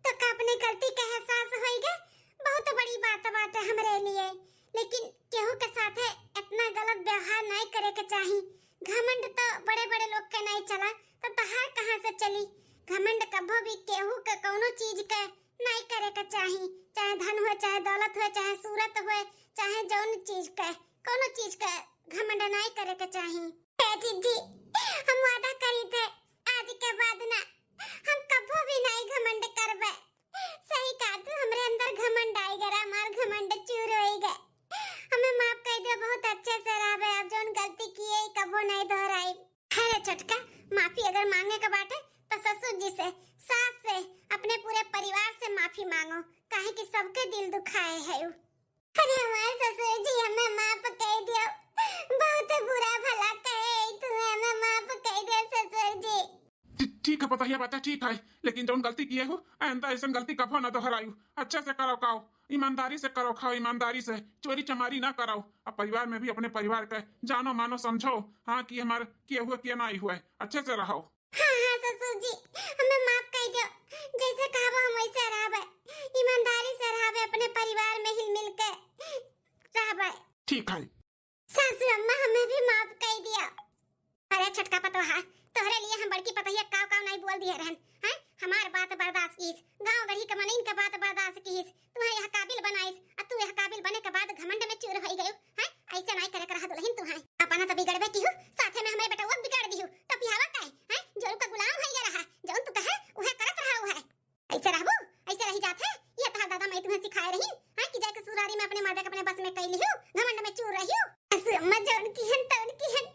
तो का अपने गलती का एहसास होइगे, बहुत बड़ी बात है हमरे लिए। लेकिन केहू के साथ इतना गलत व्यवहार नहीं करे के चाहिए। घमंड तो बड़े बड़े लोग के नहीं चला, तो तहार कहाँ से चली। घमंड कभी भी केहू के कोनो चीज के नहीं करे के चाहिए, चाहे धन हो, चाहे दौलत हो, चाहे सूरत हो, चाहे जौन चीज के, कोनो चीज के घमंड नहीं करे के चाहिए। जीजी, हम वादा करी थे आज के बाद ना हम कभी भी नहीं घमंड करबे। सही कहा तू, हमरे अंदर घमंड आई गया, हमार घमंड चूर होई गए। हमें माफ कर दे, बहुत अच्छे से रहबे, अब जोन गलती किए कबो नहीं दोहराई। अरे छोटका, माफी अगर मांगे के बाटे तो ससुर जी से, सास से, अपने पूरे परिवार से माफी मांगो, काहे कि सबके दिल दुखाए है। अरे हमारे ससुर जी हमें माफ कर दियो, बहुत बुरा भला कहे तुम्हें, हमें माफ कर दे ससुर जी। ठीक है, पता है बात है, ठीक है, लेकिन जो गलती किए हो आइंदा ऐसा गलती कभो न दोहरायू। अच्छे से करो खाओ, ईमानदारी से करो खाओ, ईमानदारी से, चोरी चमारी ना कराओ। अब परिवार में भी अपने परिवार का जानो मानो समझो, हाँ कि हमारे किए हुए किए ना हुए, अच्छे से रहो। हाँ हाँ ससुर जी, हमें माफ कर दो, जैसे कहा हम वैसे रहबे, ईमानदारी से रहबे, अपने परिवार में हिल मिल के रहबे। ठीक है सासू अम्मा, हमें भी माफ कर दिया। अरे छटका पतोहा, तोहरे लिए हम बड़की पतोहिया काव काव नहीं बोल दिए रहन, हैं? हमार बात बर्दाश्त कीस, गांव गढ़ी के मनइन के बात बर्दाश्त कीस, तू यह काबिल बनाइस, और तू यह काबिल बने के बाद घमंड में चूर होई गयो, हैं? ऐसे नहीं करे रहा दुल्हन तू है। अपना तो बिगड़बे की हो, साथे में हमरे बेटा वो बिगाड़ दियो, तो पियावा काहे, हैं? जोरू का गुलाम होई गया रहा, जौन तू कहे उहे करत रहा है। ऐसे रहबो, ऐसे रही जात है। ये तहार दादा मैं तुम्हें सिखाए रही, हैं कि जाके ससुरारी में अपने मर्दे के अपने बस में कई लियो, घमंड में चूर रहियो। सासू अम्मा जौन की हन तौन की हन,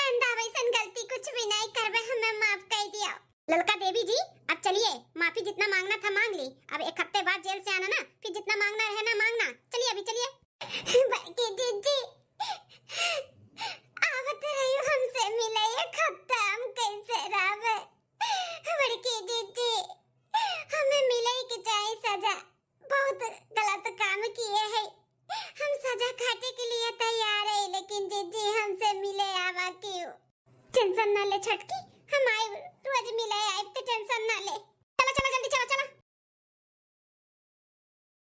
अंधा वैसन गलती कुछ भी नहीं करबे, हमें माफ कर दिया। ललका देवी जी, अब चलिए, माफी जितना मांगना था मांग ली, अब 1 हफ्ते बाद जेल से आना ना, फिर जितना मांगना रहे ना मांगना। चलिए अभी चलिए। बड़की जीजी, आवत रही हमसे मिले, ये खत्म कैसे रहबे। बड़की जीजी, हमें मिले के चाहिए सजा, बहुत गलत काम किए हैं, हम सजा खाने के लिए तैयार है, लेकिन जीजी हमसे मिले आवा क्यों। टेंशन ना ले छटकी, हम आए रोज मिले आए, तो टेंशन ना ले।